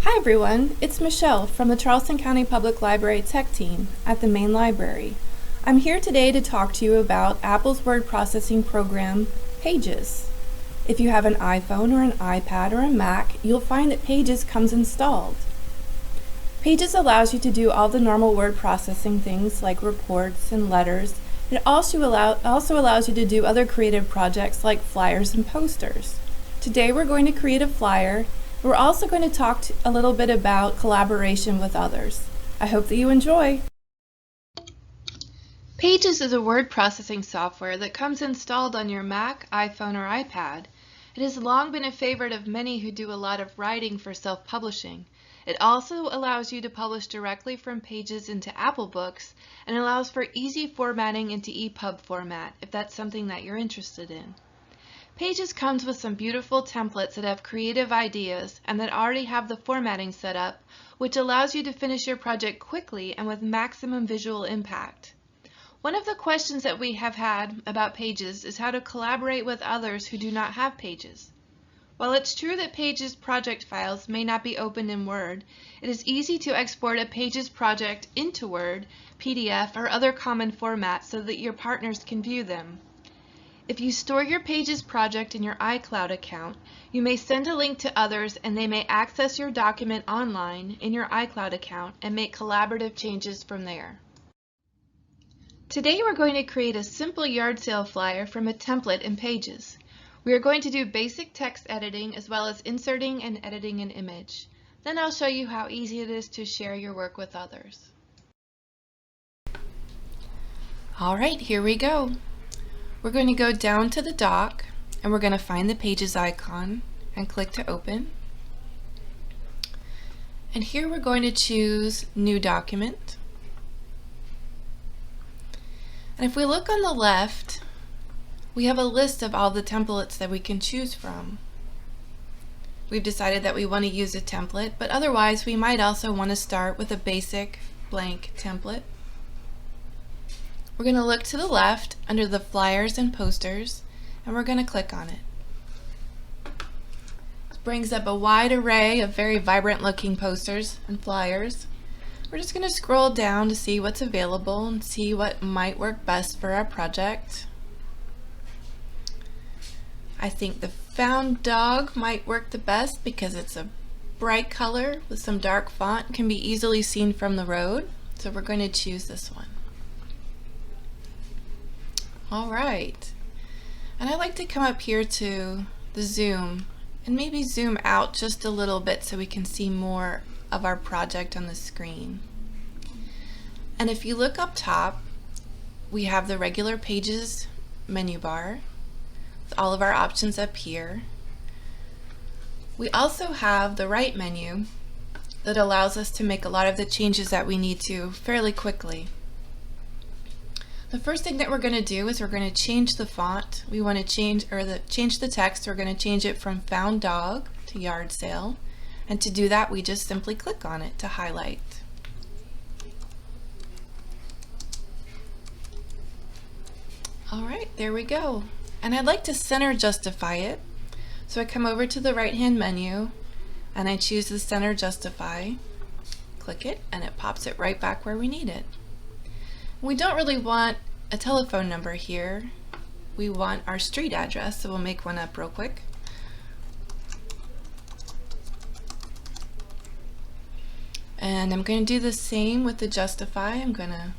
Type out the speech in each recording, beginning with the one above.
Hi everyone, it's Michelle from the Charleston County Public Library Tech Team at the main library. I'm here today to talk to you about Apple's word processing program, Pages. If you have an iPhone or an iPad or a Mac, you'll find that Pages comes installed. Pages allows you to do all the normal word processing things like reports and letters. It also allows you to do other creative projects like flyers and posters. Today we're going to create a flyer. We're also going to talk a little bit about collaboration with others. I hope that you enjoy. Pages is a word processing software that comes installed on your Mac, iPhone, or iPad. It has long been a favorite of many who do a lot of writing for self-publishing. It also allows you to publish directly from Pages into Apple Books and allows for easy formatting into EPUB format if that's something that you're interested in. Pages comes with some beautiful templates that have creative ideas and that already have the formatting set up, which allows you to finish your project quickly and with maximum visual impact. One of the questions that we have had about Pages is how to collaborate with others who do not have Pages. While it's true that Pages project files may not be opened in Word, it is easy to export a Pages project into Word, PDF, or other common formats so that your partners can view them. If you store your Pages project in your iCloud account, you may send a link to others and they may access your document online in your iCloud account and make collaborative changes from there. Today we're going to create a simple yard sale flyer from a template in Pages. We are going to do basic text editing as well as inserting and editing an image. Then I'll show you how easy it is to share your work with others. Alright, here we go. We're going to go down to the dock and we're going to find the Pages icon and click to open. And here we're going to choose New Document. And if we look on the left, we have a list of all the templates that we can choose from. We've decided that we want to use a template, but otherwise we might also want to start with a basic blank template. We're going to look to the left under the flyers and posters and we're going to click on it. This brings up a wide array of very vibrant looking posters and flyers. We're just going to scroll down to see what's available and see what might work best for our project. I think the Found Dog might work the best because it's a bright color with some dark font, can be easily seen from the road. So we're going to choose this one. Alright, and I like to come up here to the zoom and maybe zoom out just a little bit so we can see more of our project on the screen. And if you look up top, we have the regular Pages menu bar with all of our options up here. We also have the right menu that allows us to make a lot of the changes that we need to fairly quickly. The first thing that we're going to do is we're going to change the font. We want to change the text. We're going to change it from Found Dog to Yard Sale. And to do that, we just simply click on it to highlight. Alright, there we go. And I'd like to center justify it. So I come over to the right-hand menu and I choose the Center Justify. Click it and it pops it right back where we need it. We don't really want a telephone number here. We want our street address, so we'll make one up real quick. And I'm going to do the same with the Justify. I'm going to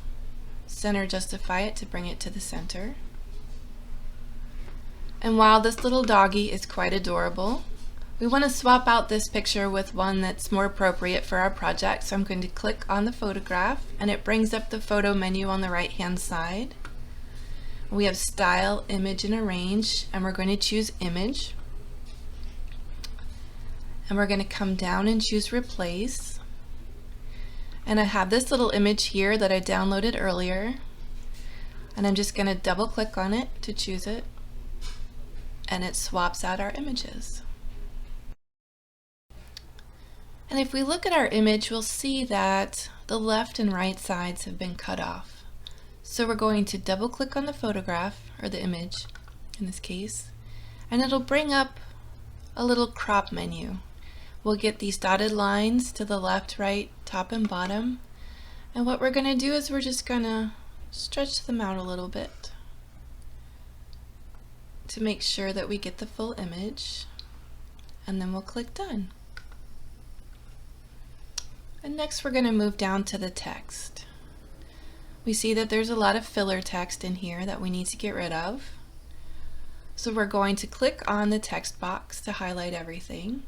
Center Justify it to bring it to the center. And while this little doggy is quite adorable, we want to swap out this picture with one that's more appropriate for our project. So I'm going to click on the photograph and it brings up the photo menu on the right hand side. We have Style, Image, and Arrange, and we're going to choose Image. And we're going to come down and choose Replace. And I have this little image here that I downloaded earlier. And I'm just going to double click on it to choose it. And it swaps out our images. And if we look at our image, we'll see that the left and right sides have been cut off. So we're going to double click on the photograph, or the image in this case, and it'll bring up a little crop menu. we'll get these dotted lines to the left, right, top, and bottom. And what we're going to do is we're just going to stretch them out a little bit to make sure that we get the full image. And then we'll click Done. And next we're going to move down to the text. We see that there's a lot of filler text in here that we need to get rid of. So we're going to click on the text box to highlight everything.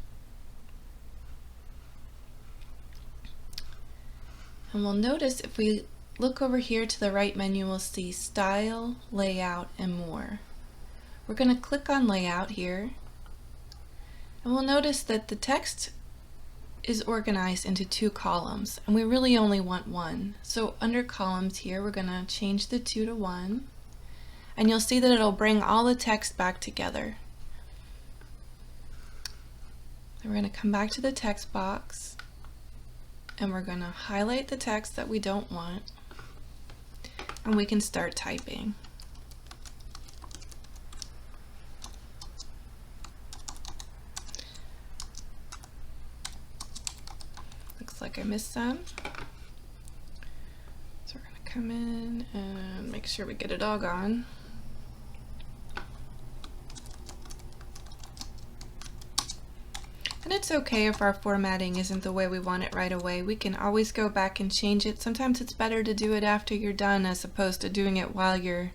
And we'll notice if we look over here to the right menu, we'll see Style, Layout, and More. We're going to click on Layout here, and we'll notice that the text is organized into 2 columns, and we really only want 1. So under columns here, we're going to change the 2 to 1, and you'll see that it'll bring all the text back together. And we're going to come back to the text box, and we're going to highlight the text that we don't want, and we can start typing. Looks like I missed some. So we're going to come in and make sure we get it all gone. And it's okay if our formatting isn't the way we want it right away. We can always go back and change it. Sometimes it's better to do it after you're done as opposed to doing it while you're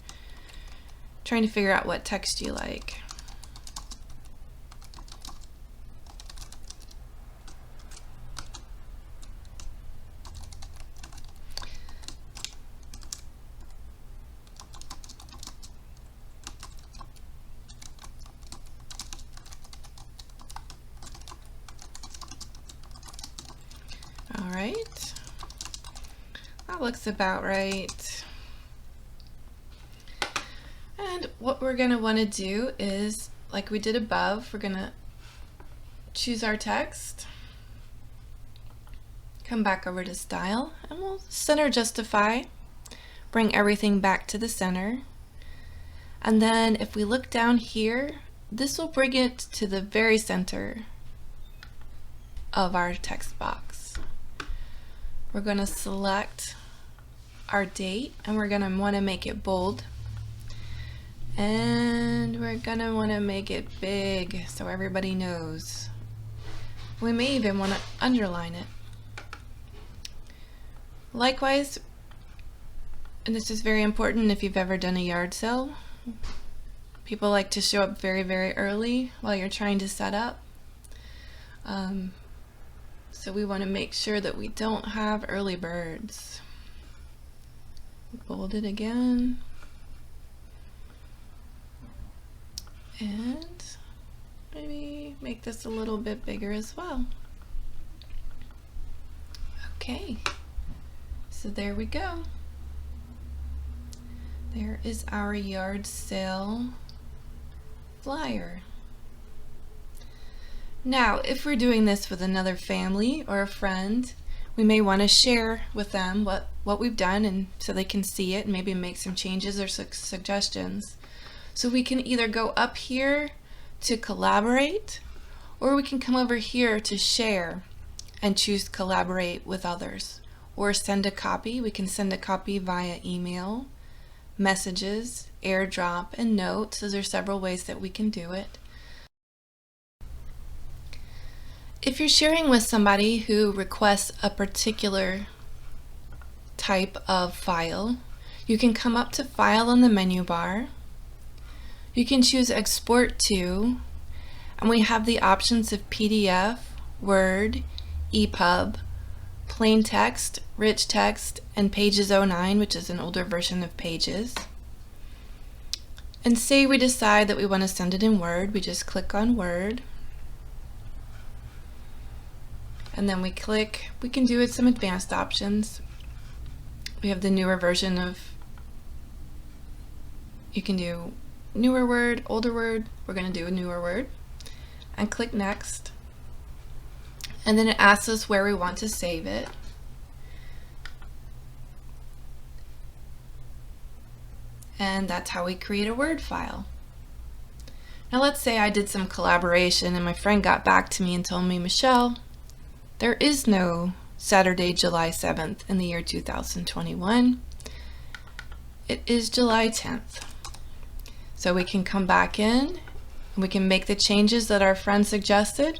trying to figure out what text you like. Alright, that looks about right. And what we're going to want to do is, like we did above, we're going to choose our text, come back over to Style, and we'll center justify, bring everything back to the center. And then if we look down here, this will bring it to the very center of our text box. We're going to select our date, and we're going to want to make it bold, and we're going to want to make it big so everybody knows. We may even want to underline it. Likewise, and this is very important if you've ever done a yard sale, people like to show up very, very early while you're trying to set up. So we want to make sure that we don't have early birds. Bold it again. And maybe make this a little bit bigger as well. Okay, so there we go. There is our yard sale flyer. Now, if we're doing this with another family or a friend, we may want to share with them what we've done, and so they can see it and maybe make some changes or suggestions. So we can either go up here to collaborate, or we can come over here to share and choose collaborate with others, or send a copy. We can send a copy via email, messages, airdrop, and notes. Those are several ways that we can do it. If you're sharing with somebody who requests a particular type of file, you can come up to File on the menu bar. You can choose Export to, and we have the options of PDF, Word, EPUB, plain text, rich text, and Pages 09, which is an older version of Pages. And say we decide that we want to send it in Word, we just click on Word. And then we can do it some advanced options. We have the newer version of, you can do newer Word, older Word. We're going to do a newer Word. And click Next. And then it asks us where we want to save it. And that's how we create a Word file. Now let's say I did some collaboration and my friend got back to me and told me, Michelle, there is no Saturday, July 7th in the year 2021. It is July 10th. So we can come back in and we can make the changes that our friend suggested,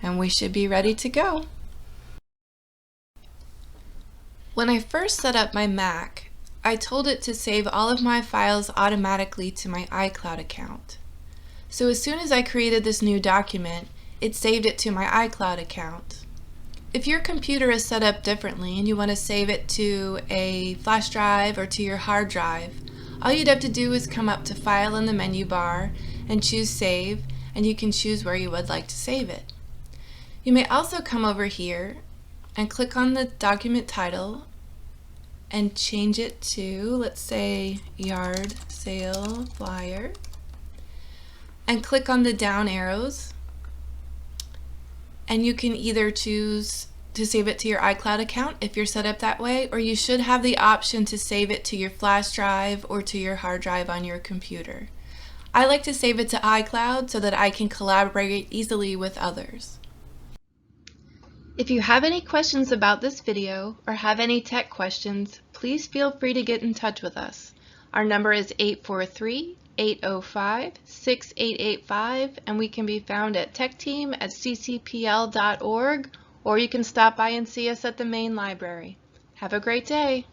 and we should be ready to go. When I first set up my Mac, I told it to save all of my files automatically to my iCloud account. So as soon as I created this new document, it saved it to my iCloud account. If your computer is set up differently and you want to save it to a flash drive or to your hard drive, all you'd have to do is come up to File in the menu bar and choose Save, and you can choose where you would like to save it. You may also come over here and click on the document title and change it to, let's say, Yard Sale Flyer, and click on the down arrows, and you can either choose to save it to your iCloud account if you're set up that way, or you should have the option to save it to your flash drive or to your hard drive on your computer. I like to save it to iCloud so that I can collaborate easily with others. If you have any questions about this video or have any tech questions, please feel free to get in touch with us. Our number is 843-805-6885, and we can be found at techteam@ccpl.org, or you can stop by and see us at the main library. Have a great day.